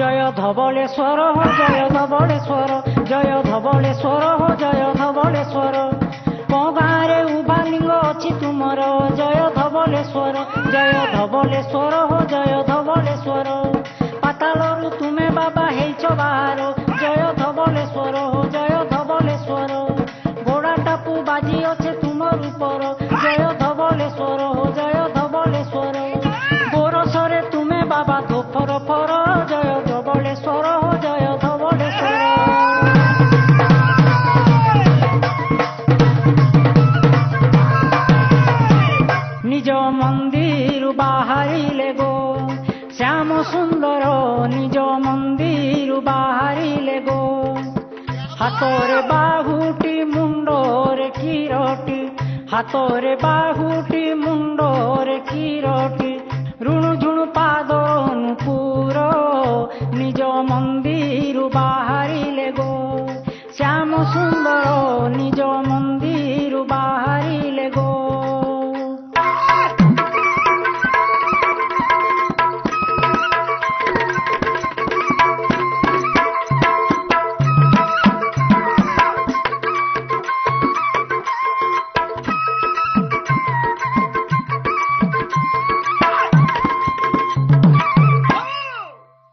जय धवलेश्वर हो जय धवलेश्वर, जय धवलेश्वर हो जय धवलेश्वर। को गाँव उबालिंग अच्छी तुमर जय धवलेश्वर, जय धवलेश्वर हो जय धवलेश्वर। पातालरू तुमे बाबा हेच बाहर जय धवलेश्वर हो जय धवलेश्वर। गोड़ा टापू बाजी अच्छे तुमर ऊपर जय धवलेश्वर हो जय धवलेश्वर। गोरसरे तुमे बाबा धोफर फर जय धवलेश्वर हो जय धवलेश्वर। निज मंदिर बाहरिले गो श्याम सुंदर, निज मंदिर बाहरिले गो। हाथरे बाहुटी मुंडरे किरटी, हाथरे बाहुटी मुंडरे किरटी। ऋणु झुणु पाद नुपुर निज मंदिर बाहरिले गो। श्याम सुंदर निज मंदिर बाहरिले गो।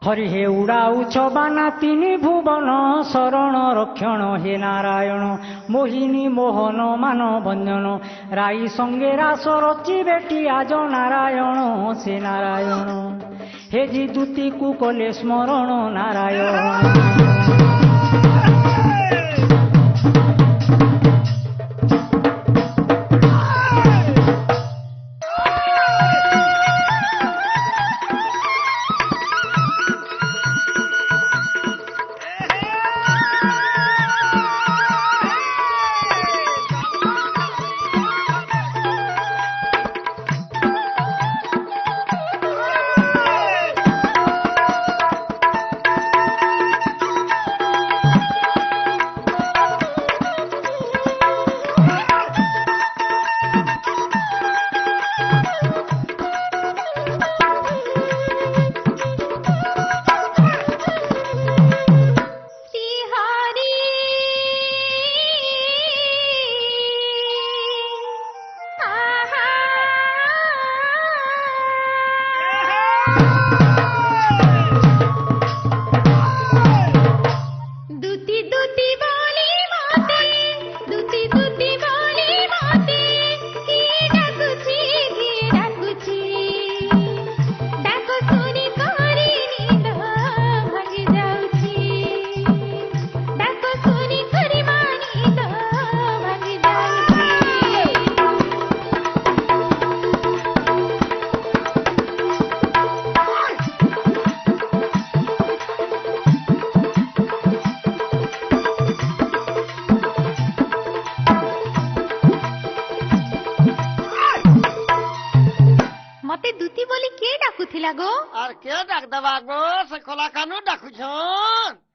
हरि हे उड़ाउछ बाना तीनि भुवन शरण रक्षण हे नारायण। मोहिनी मोहन मान भंजन राई संगे रास रची बेटी आज नारायण से नारायण। हे जी दूती को कले स्मरण नारायण।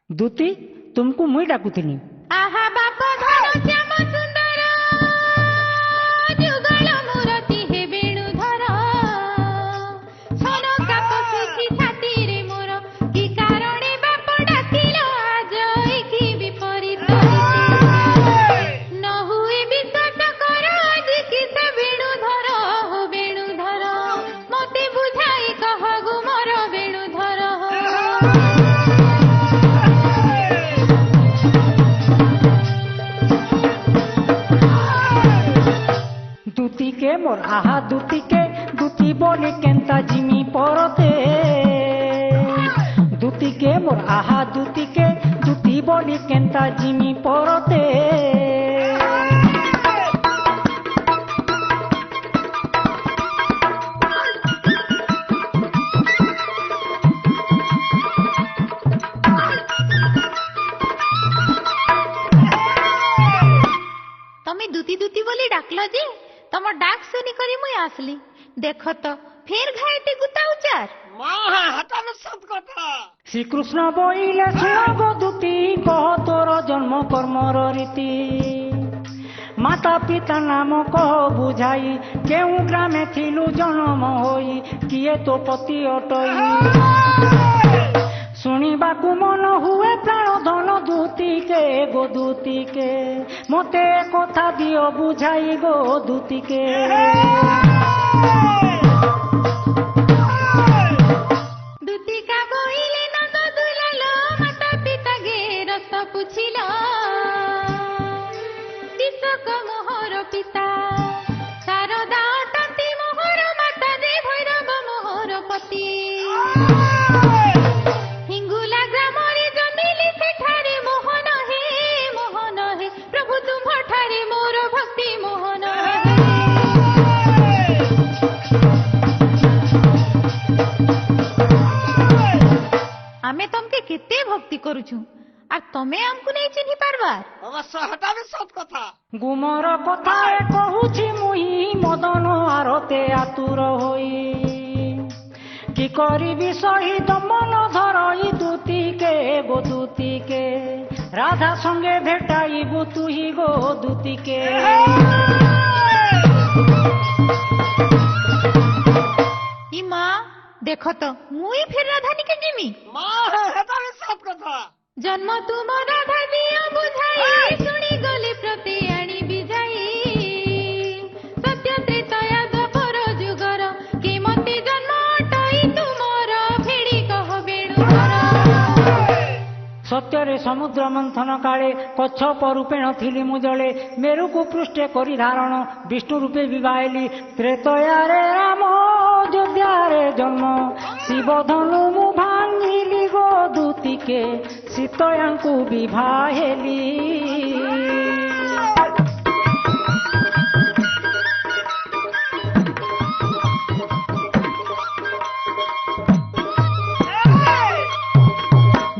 दूती तुमको मुई डाकुथिनी। आहा बापा धन श्याम सुंदर जुगल मूर्ति हे वेणुधर। छन काप सुखी छाती रे मोर की कारणे बाप डाकिल आज एकी विपरीत। न हुए विश्वास कर आज कि से वेणुधर हो वेणुधर। मते बुझाई कह गो मोर वेणुधर। दूती के मोर आहा दूती के दूती बोली केंता जिमी परते। दूती के मोर आहा दूती के दूती बोली केंता जिमी परते। तमे दूती दूती बोली डाकलो जे तम डाक सुनी करी मुई आसली। देख तो फेर घायते गुता उचार हटान सब कथा। श्री कृष्ण बोइले सुन गो दूती कह तोर जन्म कर्मर रीति। माता पिता नाम कह बुझाई केउ ग्रामे थिलु जन्म होई किए तो पति अटई। शुणी ଶୁଣିବାକୁ ମନ ହୁଏ ପ୍ରାଣ ଧନ ଦୂତିକେ ଗୋ ଦୂତିକେ ମତେ କଥା ଦିଅ ବୁଝାଇ ଗୋ ଦୂତିକେ ଦୁତିକା ବୋଇଲେ ନନ୍ଦ ଦୁଲାଲ ମାତା ପିତା गे ରସ ପୁଛିଲ ଦିଶକ ମୋହର ପିତା ଶାରଦା ଅଟନ୍ତି ମୋହର ମାତା ଦେ ଭୈରବ ମୋହର ପତି ହିଙ୍ଗୁଲା ଗ୍ରାମରେ ଜନ୍ମିଲି ସେଠାରେ ମୋହନ ହେ ପ୍ରଭୁ ତୁମ୍ଭଠାରେ ମୋର ଭକ୍ତି ମୋହନ ଆମେ ତମକେ କେତେ ଭକ୍ତି କରୁଛୁ আর ତମେ ଆମକୁ ନେଇ ଚିହ୍ନି ପାରବାର ଅବଶ୍ୟ ହେଟା ବି ସତ କଥା ଗୁମର କଥା କହୁଛି ମୁହିଁ ମଦନ ଆରତେ ଆତୁର ହୋଇ কি করিবি শহীদ মন ধরই দূতিকে গো দূতিকে রাধা সঙ্গে ভেটাইবু তুহি গো দূতিকে ইমা দেখো তো মুই ফের রাধানিকে জিমি মা হেটা ବି সত কথা জন্ম তুম রাধা দিও বুঝাই শুনি গলি প্রতি আনি বিজাই সত্য ত্রেতয়া দ্বাপর যুগর কি মতি জন্ম অটই তুমর ফেড়ি কহ বেণুধর সত্যরে সমুদ্র মন্থন কালে কচ্ছপ রূপেণ থিলি মু জলে মেরুকু পৃষ্ঠে করি ধারণ বিষ্ণু রূপে বিবাহিলি ত্রেতয়ারে রাম অযোধ্যারে জন্ম শিব ধনু মু ভাঙিলি গো দূতিকে সীতয়াঙ্কু বিবাহেলি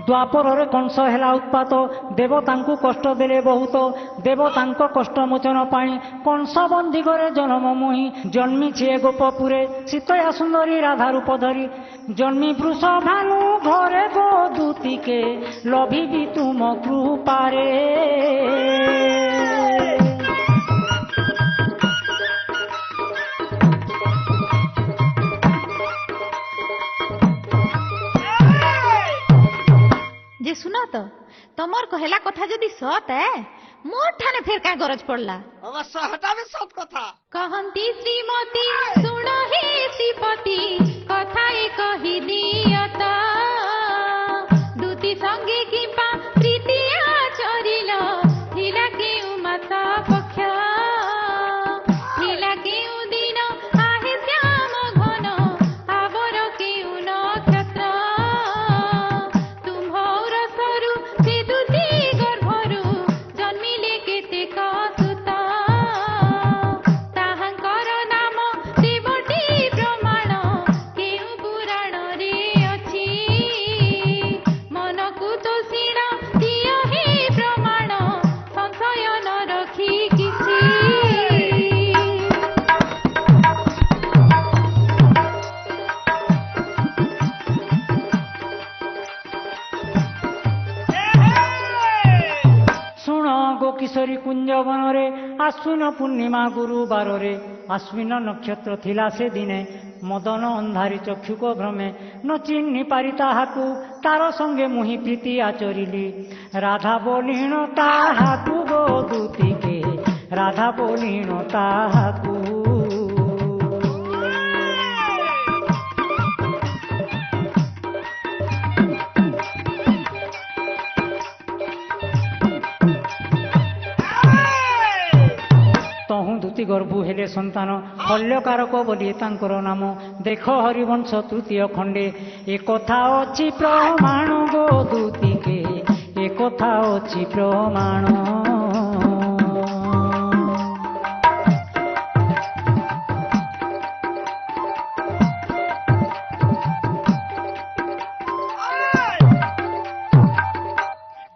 ଦ୍ୱାପରରେ କଂସ ହେଲା ଉତ୍ପାତ ଦେବତାଙ୍କୁ କଷ୍ଟ ଦେଲେ ବହୁତ ଦେବତାଙ୍କ କଷ୍ଟ ମୋଚନ ପାଇଁ କଂସ ବନ୍ଦିଗରେ ଜନ୍ମ ମୁହିଁ ଜନ୍ମିଛି ଏ ଗୋପପୁରେ ସୀତୟା ସୁନ୍ଦରୀ ରାଧା ରୂପ ଧରି ଜନ୍ମି ବୃଷଭାନୁ ଘରେ ଗୋ ଦୂତିକେ ଲଭିବି ତୁମ କୃପାରେ যে শুনো তো তোমার কহেলা কথা যদি সত মোর ঠানে ফের কা গরজ পড়লা অবশ্য হেটা ବି সত কথা কহন্তি শ্রীমতী শুণ হে শ্রীপতি কথায় কহি দিয়ত দুতি সঙ্গে কিপা প্রীতি আচরিল থিলা কেউ মাতা পক্ষ থিলা কেউ দিন আহে শ্যাম ঘন আবর কেউ নক্ষত্র তুম্ভর সরু সে দুতি গর্ভরু জন্মিলে কেতেক সুত তাহাঙ্কর নাম দেবটি প্রমাণ কেউ পুরাণরে অছি মনকু তোষিণ দিয় হে প্রমাণ সংশয় ন রখি কিছু ଶୁଣ ଗୋ କିଶୋରୀ କୁଞ୍ଜ ବନରେ ଆଶ୍ୱିନ ପୂର୍ଣ୍ଣିମା ଗୁରୁବାରରେ ଆଶ୍ୱିନ ନକ୍ଷତ୍ର ଥିଲା ସେ ଦିନେ ମଦନ ଅନ୍ଧାରି ଚକ୍ଷୁକ ଭ୍ରମେ ନ ଚିହ୍ନି ପାରି ତାହାକୁ ତାର ସଙ୍ଗେ ମୁହିଁ ପ୍ରୀତି ଆଚରିଲି ରାଧା ବୋଲିଣ ତାହାକୁ ଗୋ ଦୂତିକେ ରାଧା ବୋଲିଣ ତାହାକୁ ତହୁଁ ଦୂତି ଗର୍ଭୁ ହେଲେ ସନ୍ତାନ ହଲ୍ୟକାରକ ବୋଲି ତାଙ୍କର ନାମ ଦେଖ ହରିବଂଶ ତୃତୀୟ ଖଣ୍ଡେ ଏକଥା ଅଛି ପ୍ରମାଣ ଗୋ ଦୂତିକେ ଏକଥା ଅଛି ପ୍ରମାଣ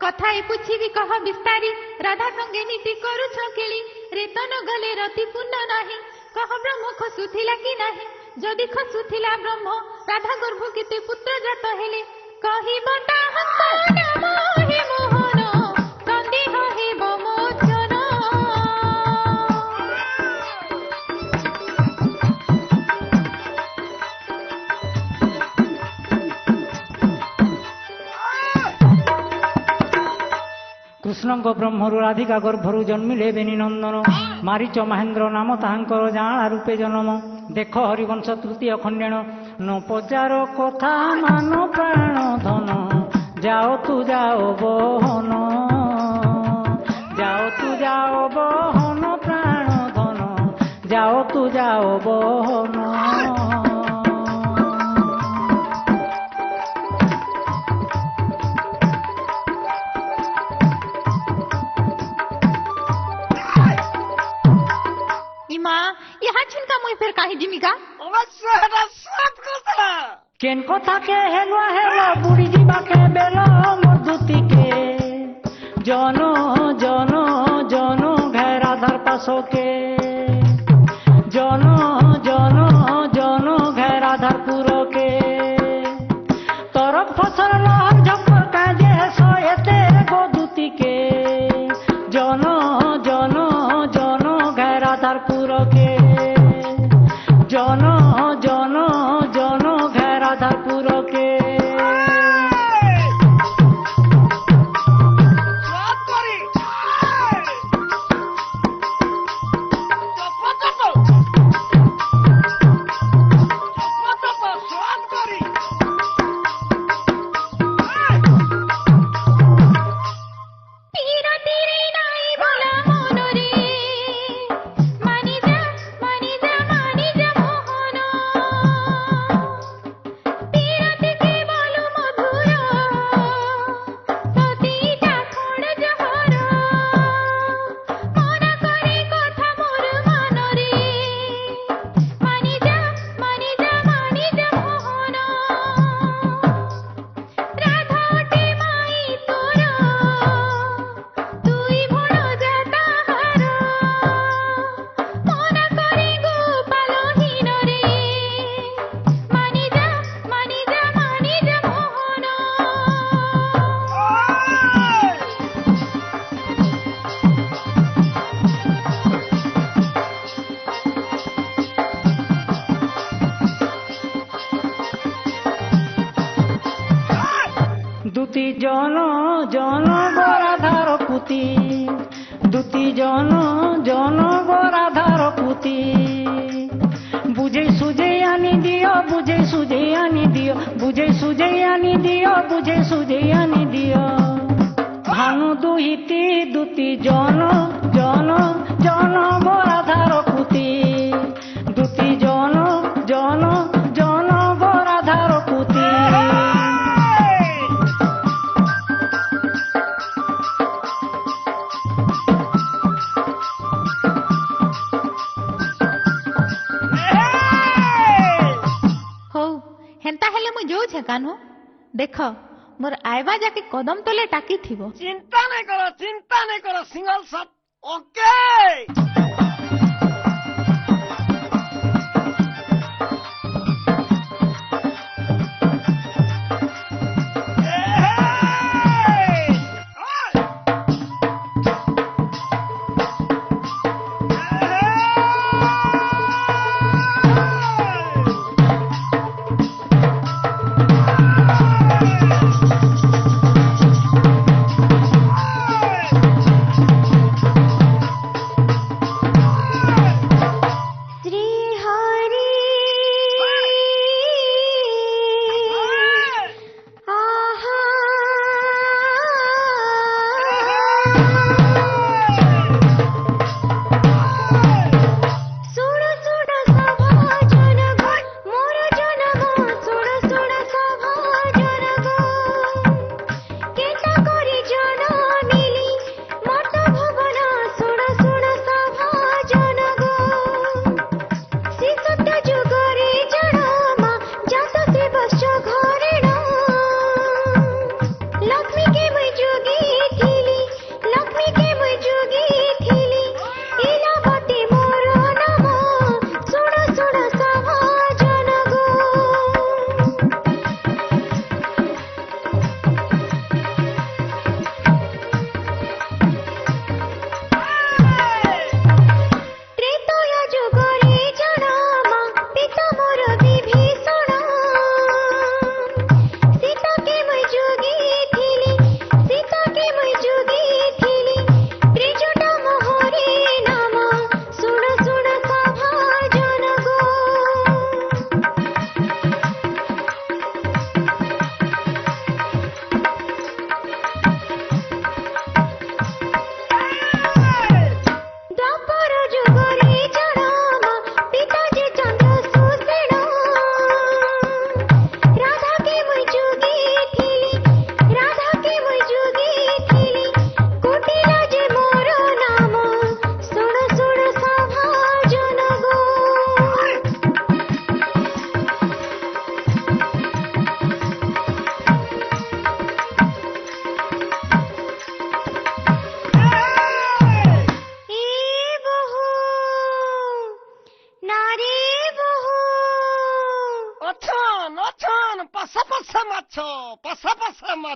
কথায় পুছিবি কহ বিস্তারি রাধা সঙ্গে নীতি করুছ কেলি রেতন গলে রতি পুণ্য নাহি কহ ব্রহ্ম খসুথিলা কি নাহি যদি খসুথিলা ব্রহ্ম রাধা গর্ভ কেতে পুত্র জাত হেলে কহিব তাহাঙ্ক নাম হে মোহন সন্দেহ হেব মোচন କୃଷ୍ଣଙ୍କ ବ୍ରହ୍ମରୁ ରାଧିକା ଗର୍ଭରୁ ଜନ୍ମିଲେ ବେନି ନନ୍ଦନ ମାରିଚ ମହେନ୍ଦ୍ର ନାମ ତାହାଙ୍କର ଜାଁଳା ରୂପେ ଜନମ ଦେଖ ହରିବଂଶ ତୃତୀୟ ଖଣ୍ଡେଣ ନ ପଚାର କଥା ମାନ ପ୍ରାଣ ଧନ ଯାଅ ତୁ ଯାଅ ବହନ ଯାଅ ତୁ ଯାଅ ବହନ ପ୍ରାଣ ଧନ ଯାଅ ତୁ ଯାଅ ବହନ ইমা ইহা ছিনকা মুই ফের কাহি জিমিকা অবশ্য এটা সব কথা কেন কথাকে হেলুয়া হেলুয়া বুড়ি যাবাকে বেল মধুতিকে জন জন জন ঘেরা ধার পাশকে জন জন জন ঘেরা ধার পুরকে তরফ ফসল লহর ঝপর কাজে সয়েতে গদুতিকে জন জন জন ঘেরা ধার পুরকে জন জন জন ঘেরা ধার পুরকে সব করি সব করি তীরা তীরে নাই বলা মনরে মানি যা মোহন তীরাতে কেবল মধুর সতী চাখণ জহর মনা করে কথা মোর মনরে মানি যা মোহন রাধা ওটে মাই তোর তুই ভোল যা তাহার মনা করে গোপাল হীন রে মানি যা মোহন দুতি জন জন গরাধার পুতি দুতি জন জন গরাধার পুতি বুঝে সুঝে আনি দিও বুঝে সুঝে আনি দিও বুঝে সুঝে আনি দিও বুঝে সুঝে আনি দিও ভানু দুহিতি দুতি জন জন জন গরাধার পুতি দুতি জন জন জন গরাধার পুতি ହଉ ହେନ୍ତା ହେଲେ ମୁଁ ଯାଉଛେ କାନୁ ଦେଖ ମୋର ଆଇବା ଯାକେ କଦମ ତଲେ ଟାକିଥିବ চিন্তা নাই করো সিঙ্গল শট ওকে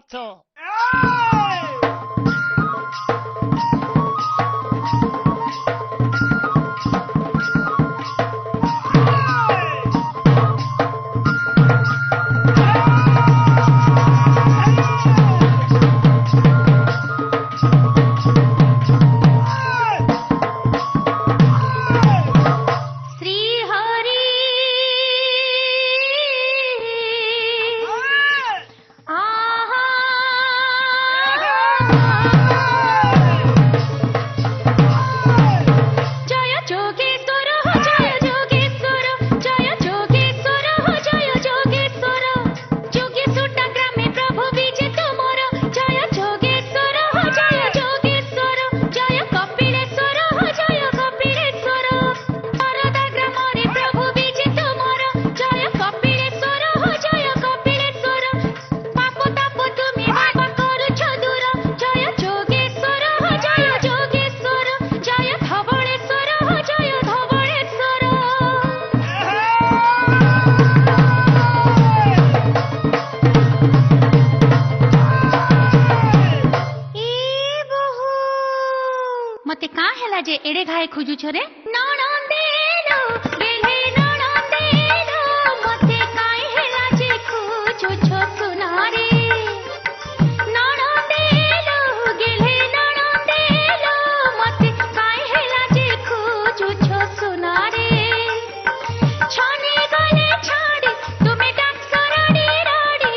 পাচ্ছ। मते का हैला जे एड़े घाए खुजु छरे मते काई हैला जे खुजु छो सुनारे गेले मते काई हैला जे खुजु छो सुनारे छाने गले छाड़ी तुम्हें डाक्सराड़ी राड़ी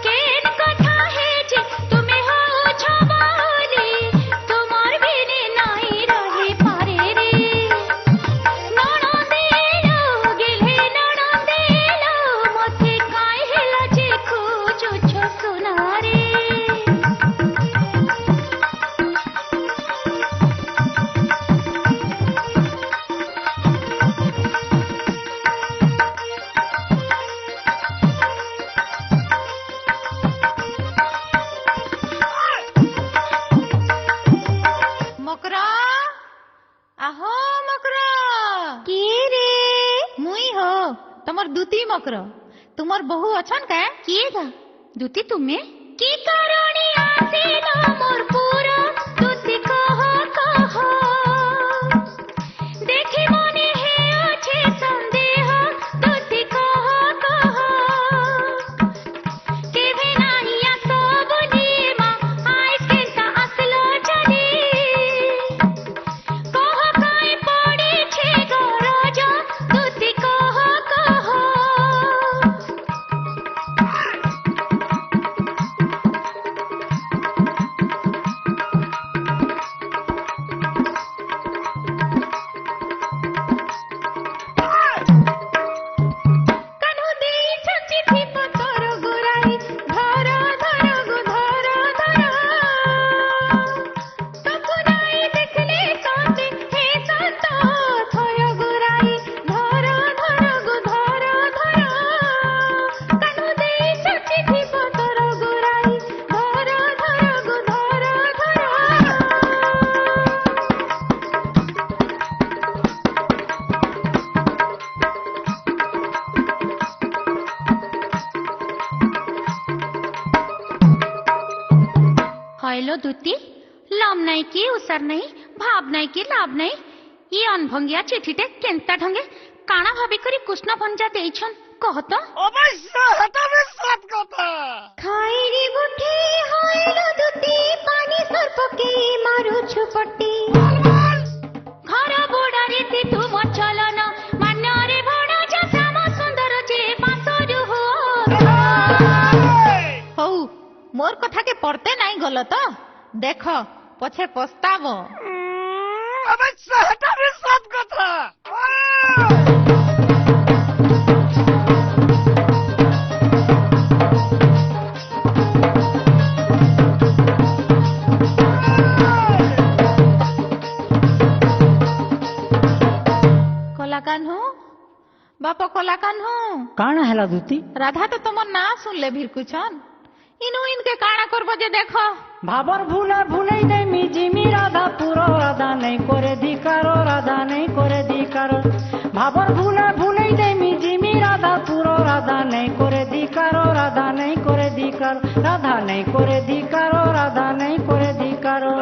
केन कथा है जे तुम्हें हो छबाली तुम्हार बिने नहीं रहे पारे रे गेले मते काई हैला जे खुजु छो सुनारे मकरा आहो मकरा की रे मुई हो तमर दूती मकर तुमर बहु अछन का किए गा दूती तुम्हें की करणी आसीलो मोर पूरा दूती कह देखि मने हे अच्छे संदेह दूती कह केभे नाही आसो बुझी मा आइस केनता असलो चली कह काई पड़ी छे गरज दूती कह कान्हु देई छची थी पतर गुराई धर गु धर सपनाई देखले काते हे संत थय गुराई धर गु धर कान्हु देई छची थी पतर गुराई धर गु धर हयलो दूती लम नहीं की उसर नहीं भाव नहीं की लाभ नहीं ये अनभंगिया चिठीटे केंता ढंगे काना भाबी करी कृष्ण भंजा देइछन कहत অবশ্য এটা বিশ্বাস কথা। खाइरी बुठी हयलो दूती पानी सर्पके मारू छुपटी घर बोडारे ते तुम चलन मान्यरे भणा जा श्याम सुंदर जे बासरु हो हौ मोर कथा के पड़ते नहीं गल तो देख पछे पछताव অবশ্য এটা বিশ্বাস কথা। कला कान्हू बाप कला कान्हू काण हैला दूती राधा तो तुम ना सुनले भिरकुछन इनु इनके काना करबो जे देखो भाबर भूले भूले देमी जिमी राधा पुरो राधा नहीं करे धिकारो राधा नहीं करे धिकारो भाबर भूले भूले देमी जिमी राधा पुरो राधा नहीं करे धिकारो ধিকারো রাধা নেই করে ধিকার, রাধা নেই করে ধিকারো, রাধা নেই করে ধিকারো।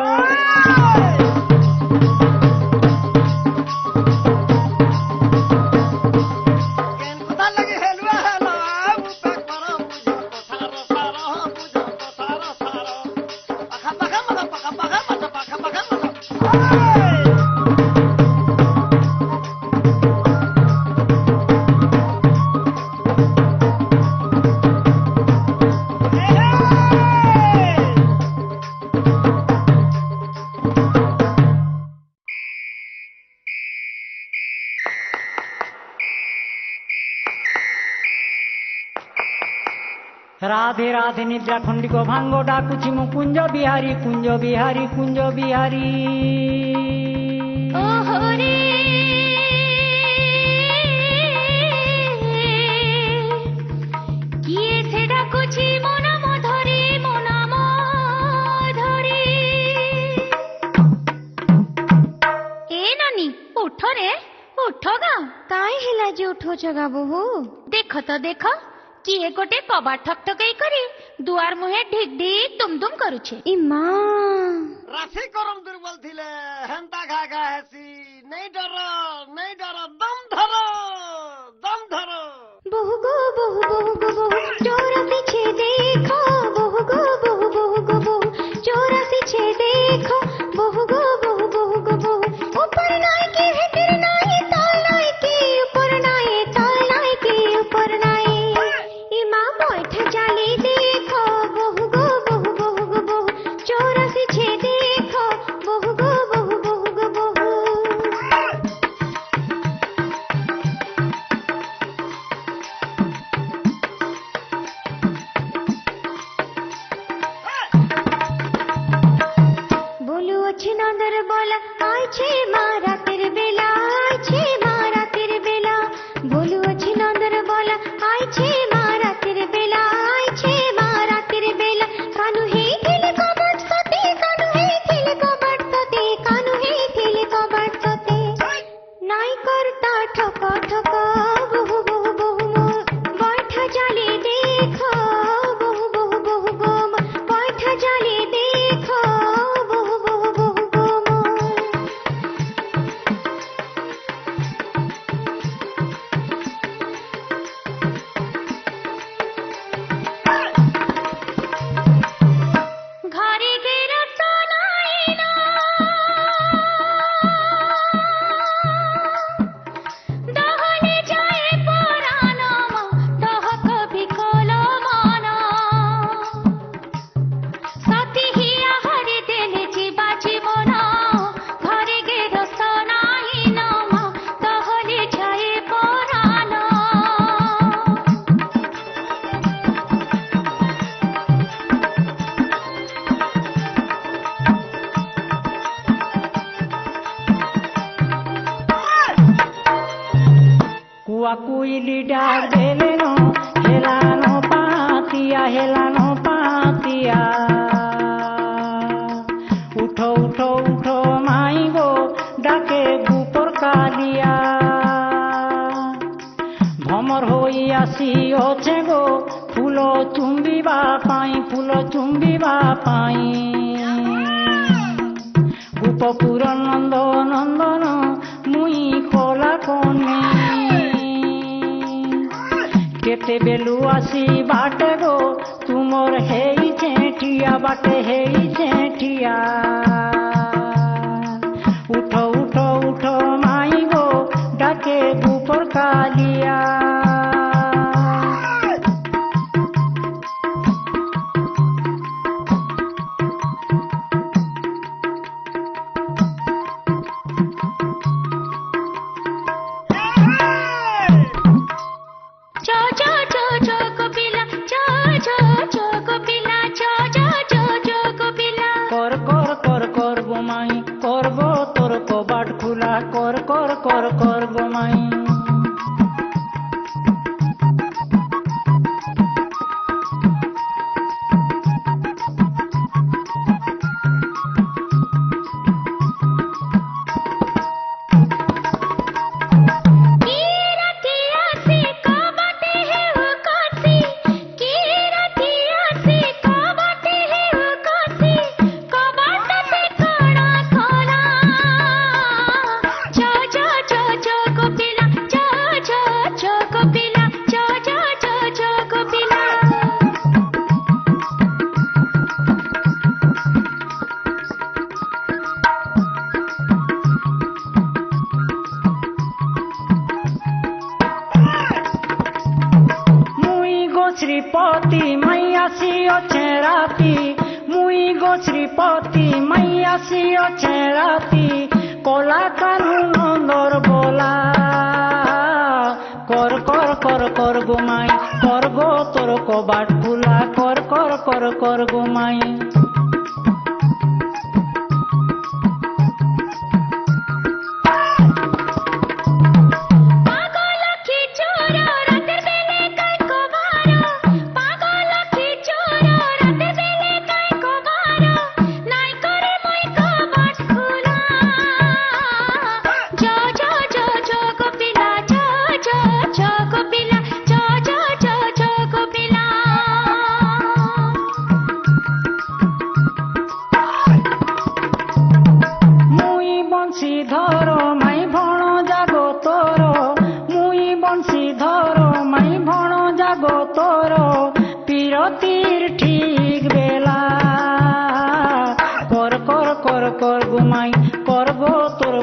রাধে রাধে নিদ্রা খণ্ডিক ভাঙ্গ ডাকুছি মু কুঞ্জ বিহারী, কুঞ্জ বিহারী, কুঞ্জ বিহারী। ওহরে কিয়ে সে ডাকুছি মো নাম ধরে, মো নাম ধরে। এ নানি উঠ রে, উঠ গা। কাই হেলা যে উঠোছ গা বহু? দেখ তো দেখ, କିଏ ଗୋଟେ କବାଟ ଠକ୍ ଠକେଇ କରି ଦୁଆର ମୁହେଁ ଢିକ୍ ଢିକ୍ ତୁମ ତୁମ କରୁଛେ। ଇ ମା ରାଶି କରମ ଦୁର୍ବଳ ଥିଲେ ହେନ୍ତା ଘା ଘା ହେସି। ନେଇ ଡର, ନେଇ ଡର, ଦମ ଧର, ଦମ ଧର। ବହୁ ଗो ବହୁ ବହୁ ଗो ବହୁ ଚୋର ପିଛେ ଦେଖ, ବହୁ ଗो ବହୁ ବହୁ ଗो ବହୁ ଚୋର ପିଛେ ଦେଖ, ବହୁ ଗो ବହୁ ବହୁ ଗো ବହୁ ऊपर नाय के भीतर नाय ताल नाय के ऊपर नाय ताल नाय के ऊपर नाय। ई मां बैठ जाले देखो, बहु गो बहु बहु गो बहु चोर पिछे देखो, बहु गो बहु बहु गो बहु। बोलू अच्छी नंदर बोला आय छे मारा तेरे बेला, आय छे मारा तेरे बेला। बोलू अच्छी नंदर बोला आय छे मारा तेरे बेला, आय छे मारा तेरे बेला। कानू हे थिले कबाट सते, कानू हे थिले कबाट सते, कानू हे थिले कबाट सते। नाई करता ठका ठका, बहु बहु बहु मोर बैठ जाले देखो, बहु बहु बहु गो मोर बैठ जाले देखो, बहु बहु बहु गो मोर। घरे गेरा सोनाइना दहने जाए पराना, दह कभी कोलो माना। साथी हिया हरि देले जीवा जीवना, घरे गेरा सोनाइना दहने जाए पराना। কুয়া কুইলি ডাক দেলেনো, হেলানো পাতিয়া, হেলানো পাতিয়া। উঠো উঠো উঠো মাই গো ডাকে গুপর কালিয়া। ভমর হই আসিଅছে গো ফুল চুম্বিবা পাই, ফুল চুম্বিবা পাই। গোপপুর নন্দ নন্দন মুই কলা কনে, কেতে বেলু আসি বাটে গো তুমর হেই চেটিয়া, বাটে হেই চেটিয়া। উঠো উঠো উঠো মাই গো ডাকে দুপর কালিয়া। चो चो चो चो कपिला, चो चो चो कपिला, चो चो चो चो कपिला। কর কর কর কর গোমাই, করব তোর কবাট খোলা, কর কর কর কর গোমাই। की राती आसी कबाटे है वो कासी, राती मुई गो श्रीपति माई आसी अच्छे राती कला कानू नंदर बोला कर कर कर कर गो माई कर गो तोर कबाट खुला कर कर कर कर गो माई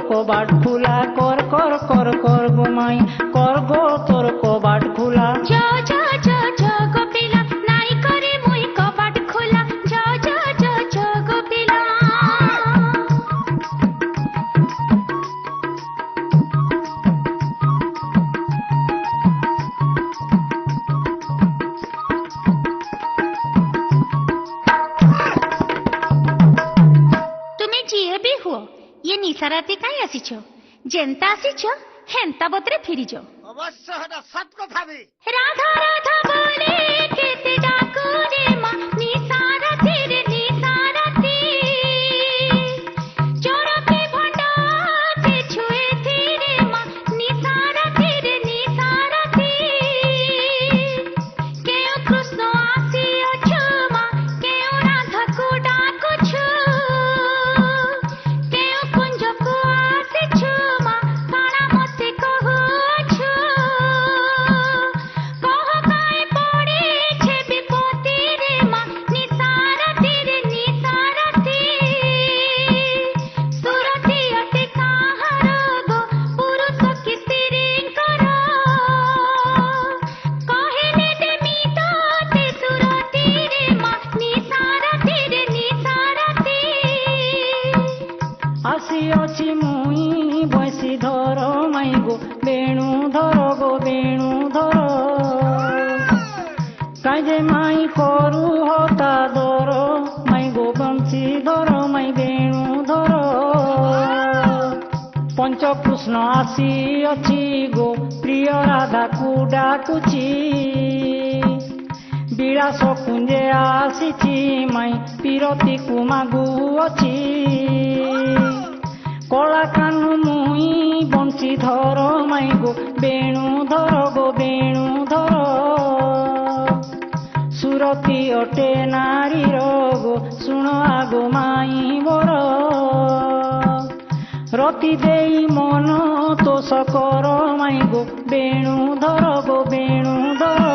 कबाट खुला कर कर कर कर गो माई कर गो तोर कबाट खुला जा जा जा जा गोपिला नाई करे मुई कबाट खुला जा जा जा जा गोपिला तुम्हें जिए भी हुआ ये निसाराती काई आसीछ जेंता आसीछ हेंता बतरे फिरी जो अवश्य हटा सत कथा भी राधा राधा बोले केते डाको रे मा निसाराती रे निसाराती चोर के भंडा से छुए थी रे मा निसाराती रे निसाराती केओ कृष्ण आसी अछु मा केओ राधा को डाको छु काजे माई करू होता दर माई गो बंशी धर माई बेणु धर पंच कृष्ण आसी अच्छी गो प्रिय राधा को डाकुची विलास कुंजे आसी माई पीरती को मागु अच्छी कला कानू मुई बंशी धर माई गो बेणु धर गो बेणु धर सुरती अटे नारी रोगो सुनो आगो माई मोर रति देई मन तो सकर माई गो बेणु धर गो बेणु धर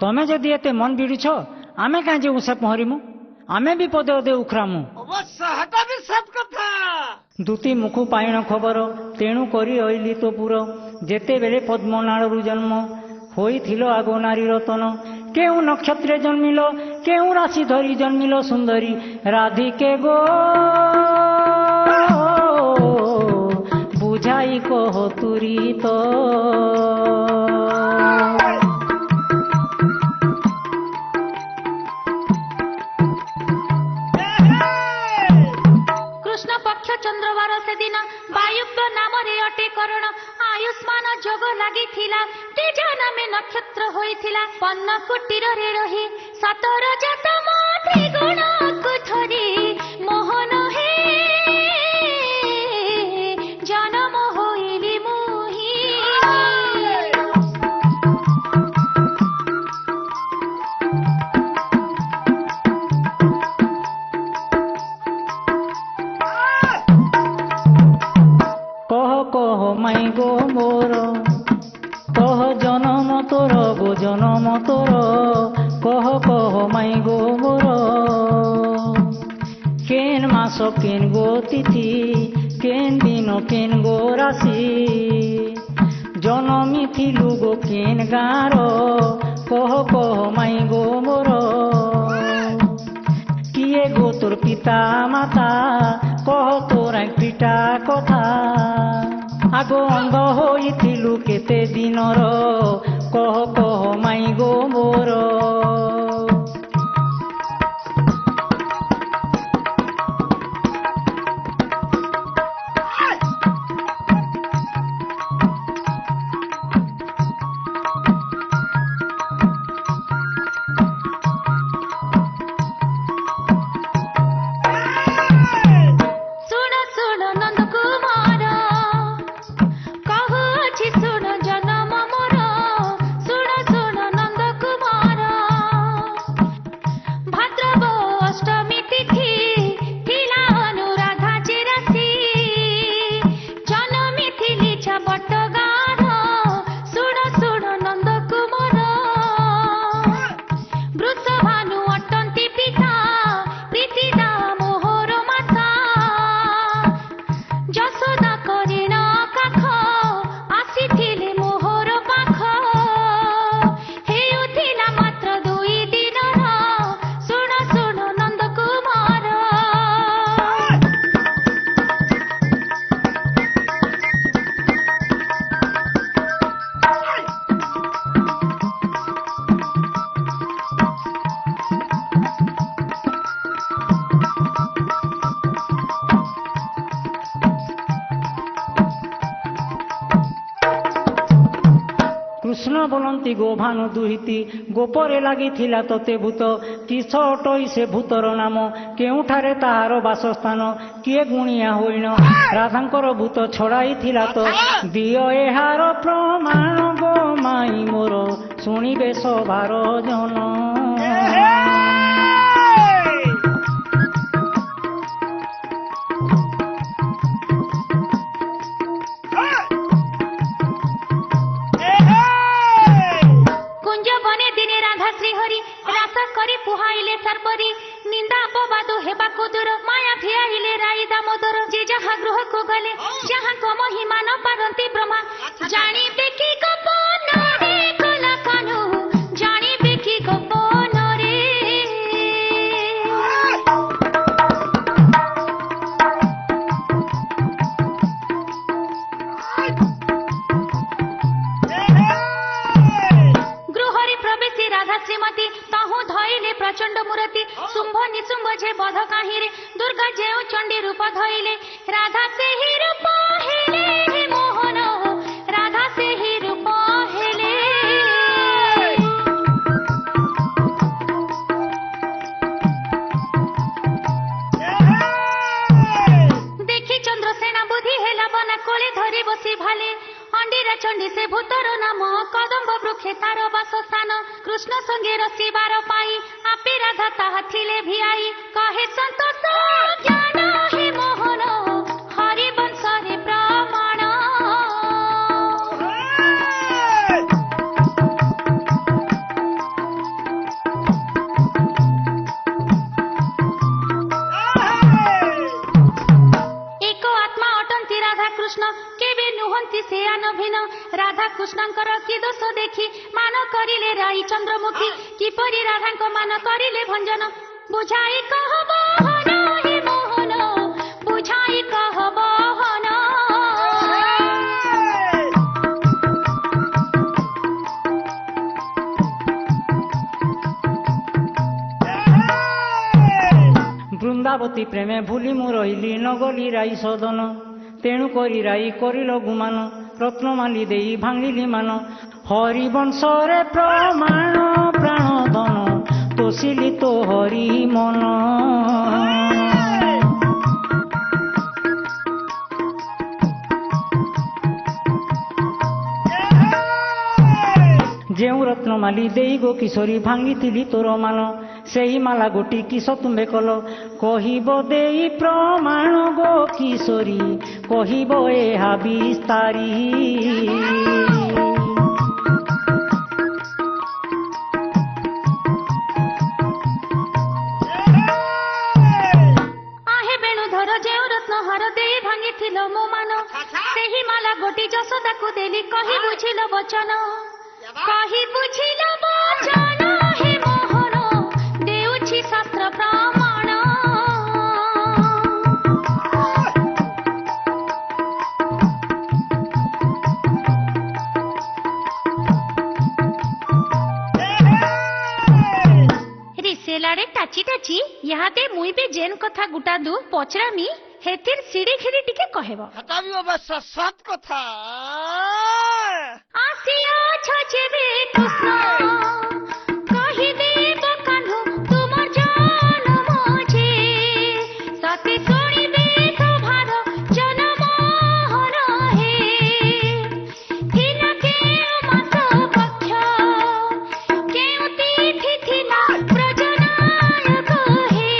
तमें जदि एते मन बिड़ुछ आमे कहीं जेबू से पहरिमु आमे भी पदे अदे उखरामु अवश्य हटा भी सत कथा दूती मुखु पाइण खबर तेणु करी अइली तो पुर जेते बेले पद्मनाड़रू जन्म होइथिलो आगो नारी रतन केउ नक्षत्रे जन्मिलो केउ राशि धरी जन्मिलो सुंदरी राधिके गो बुझाई कह तुरी तो चंद्रवार से दिन वायुव्य नाम रे अटे करण आयुष्मान जोग लगी थिला तेजन में नक्षत्र होइथिला पन्न कुटीर रे रही सतर जात माथे गुण को धरी मोहन हे जन्म होइली मोही कह माई गो मोर कह जनम तोर गो जनम तोर माई गो मोर केन मास केन गो तिथि केन दिन केन गो राशि जनमी थिलु गो केन गार कह माई गो मोर किए गो तोर पिता माता कह तोर पिता कथा आगो अंध होइथिलु केते दिनर कह माई गो मोर कृष्ण बोलती गो भानु दुहिती गोपरे लगी तोते भूत किस अटई से भूतर नाम केउठारे ताहार बासस्थान किए गुणिया होइण राधांकर भूत छड़ाई तो दियो एहार प्रमाण गो माई मोर शुणिबे सभार जन पुहाइले सर्परी निंदा अपवाद हेबाको दूर माया भियाइले राई दामोदर जे जहाँ गृह को गले जहाँ को महिमा न पारंती ब्रह्मा जानी बेकी गोपन रे कला कानु जानी बेकी गोपन रे गृहरी प्रवेशी राधा श्रीमती ताहू धइले प्रचंड मूर्ति शुंभ निशुंभ जे बध काहिरे दुर्गा जेउ चंडी रूप धइले राधा से ही रूप हेले हे मोहन राधा से ही रूप हेले देखी चंद्रसेना बुद्धि हेला बना कोले धरी बसी भाले अंडीरा चंडी से भूतर नाम कदम्ब वृक्षे तार बासस्थान कृष्ण संगे रसिबार पाई आपे राधा ताहा थिले भिआई कहे संतोष ज्ञान हे मोहन हरि वंश रे प्रमाण एक आत्मा अटंती राधा कृष्ण केबे नुहंती से अनभिन राधा कृष्णंकर कि दोष देखि मान करिले राई चंद्रमुखी किपरि राधांक मान करिले भंजन बुझाई कहब हन हे मोहन बुझाई कहब हन वृंदावती प्रेमे भूली मु रहिली नगली राई सदन तेणु करी राई करिल गुमान रत्नमाली देई भांगिली मान हरिवंश रे प्रमाण प्राण धन तोषिली तो हरि मन जेउ रत्नमाली देई गो किशोरी भांगी तोर मान सेही माला गोटी किस तुम्बे कल कहिब देई प्रमाण गो किशोरी कहिब एहा विस्तारी बचन कही बुझिल बचन हे मोहन देउछि शास्त्र प्रमाण रिसेलाड़े टाची टाची यहाँ मुई भी जेन कथा गुटा दू पचरामी हेतिर सिड़ी खिड़ी टिके कहब हटा भी अवश्य सत कथा आसिया छजेबे कृष्ण कहि देब कान्हु तुमर जन्म छे सते सुनिबे सभार जन्म रहे थिला केउ मास पक्ष केउ तिथि थिला प्रजनायक हे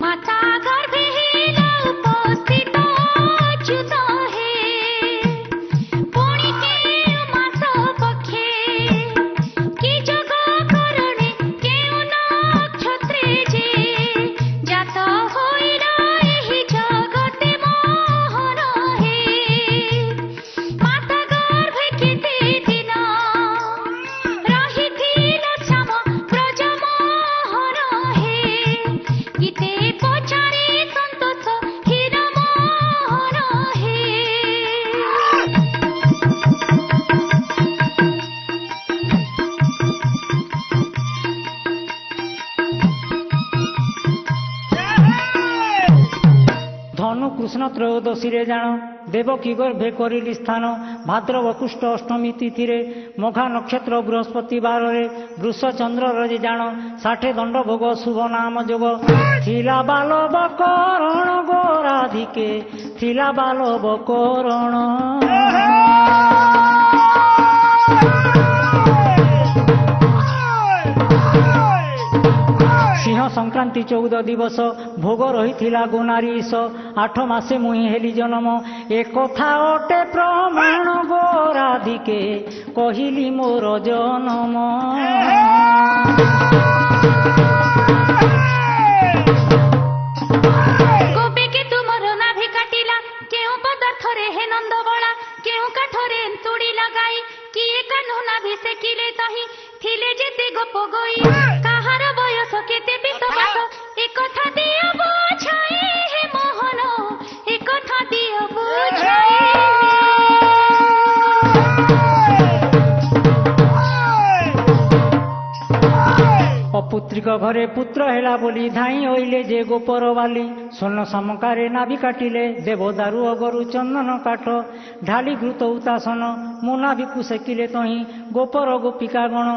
माता गर्भे हेला उपस्थित अच्युत हे पुणी केउ मास पक्षे कि जग करणे केउ नक्षत्रे जे जात होइला एहि जगते मोहन हे माता गर्भे केते दिन रहिथिल श्याम ब्रज मोहन हे गीते पचारे संतोष हीर मोहन हे धनु कृष्ण त्रयोदशी रे जान देवकी गर्भे करिली स्थान भाद्रव कृष्ण अष्टमी तिथि रे मघा नक्षत्र बृहस्पतिवार रे वृष चंद्र रे जान 60 दंड भोग शुभ नाम जोग थिला बालव करण गोराधिके थिला बालव करण सिंह संक्रांति 14 दिवस भोग रही गोनारीश 8 मासे मुही हेली जन्म एक कथा अटे प्रमाण गोराधिके कहिली मोर जन्म गोपी के तुमर नाभि काटिला केउ पदार्थ रे हे नंद बळा केउ काठरे तुड़ी लगाई किए कान्हु नाभि से किले तही थिले जेते गोप गई काहार बयस केते पित बात ए कथा दियो बुझाई हे मोहन ए कथा दियो बुझाई अपुत्रिक घरे पुत्र हेला बोली धाई होइले जे गोपर वाली स्वर्ण समकारे नाभि काटिले देवदारु अगरु चंदन काठ ढाली घृत उतासन मो नाभिकु सेकिले तही गोपर गोपिका गण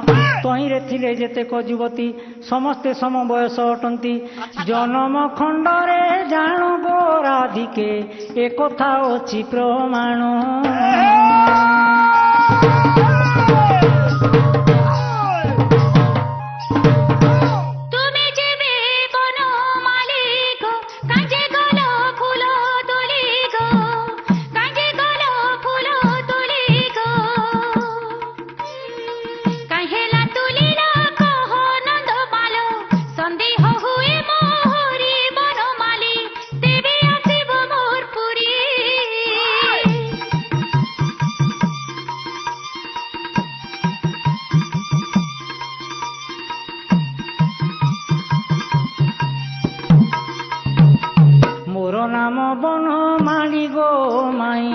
तही रे थिले जेतेक युवती समस्ते सम बयस अटंती जन्म खंडरे जान गोराधिके ए कथा अछि प्रमाण তুমি যেবে বন মালিক কাজে গল ফুল তোলি গো কাজে গল ফুল তোলি গো কাহেলা তুলিলা কহ নন্দ পাল সন্দেহ হুয়ে মোহরি বন মালি দেবে আসিব মোর পুরী मोर नाम बनमाली गो माई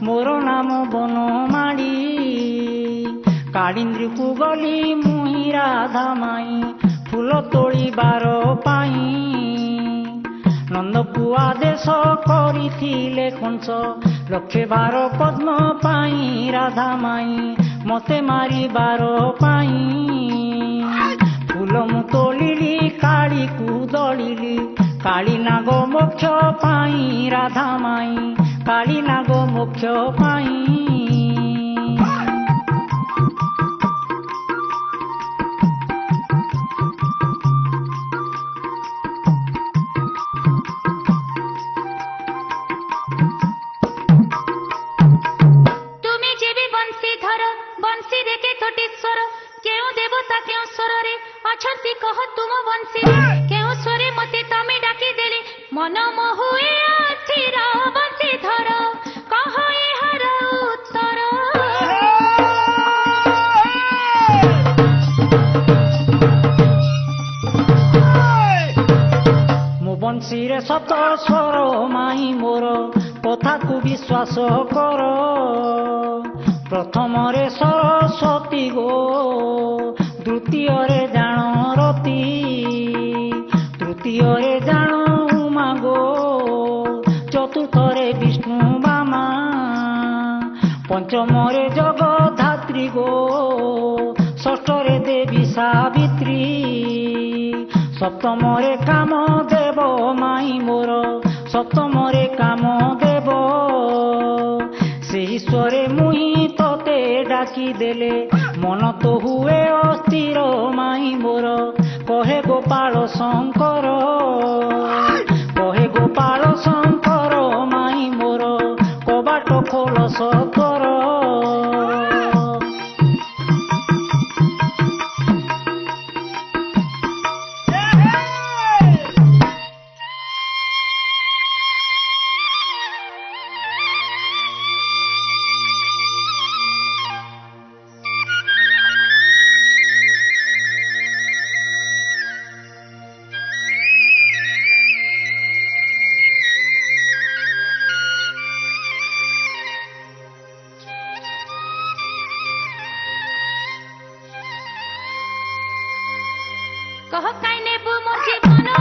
मोर नाम बनमाली कालिंद्री को गली मुही राधा माई फूल तोड़ीबार पाई नंदपु आदेश करिथिले कंस लक्षे 12 पद्म पाई राधा माई मते मारिबार पाई फूल मु तोलिली काली को दलिली काली नाग मोक्ष पाई राधा माई काली नाग मोक्ष पाई তুমি যেবে বংশী ধর বংশী রেখে তটেশ্বর কেউ দেবতা কেউ স্বরে অছন্তি কহ তুম বংশী কেউ স্বরে মতে তমে ডাকি দেলে মন মোহুয়ে অস্থির বংশী ধর কহ এহার উত্তর ଶିରେ ସତ ସ୍ୱର ମାଇଁ ମୋର କଥାକୁ ବିଶ୍ୱାସ କର। ପ୍ରଥମରେ ସରସ୍ୱତୀ ଗୋ, ଦ୍ୱିତୀୟରେ ଜାଣ ରତି, ତୃତୀୟରେ ଜାଣ ଉମା ଗୋ, ଚତୁର୍ଥରେ ବିଷ୍ଣୁ ବାମା, ପଞ୍ଚମରେ ଜଗଧାତ୍ରୀ ଗୋ, ଷଷ୍ଠରେ ଦେବୀ ସାବିତ୍ରୀ, ସପ୍ତମରେ କାମ ଦେବ ମାଇଁ ମୋର, ସପ୍ତମରେ କାମ ଦେବ। ସେ ଈଶ୍ୱରେ ମୁଇଁ ତତେ ଡାକି ଦେଲେ ମନ ତ ହୁଏ ଅସ୍ଥିର ମାଇଁ ମୋର। କହେ ଗୋପାଳ ଶଙ୍କର, କହେ ଗୋପାଳ ଶଙ୍କର ମାଇଁ ମୋର, କବାଟ ଖୋଲ ସତର। कह काई नेबु मोर जीवन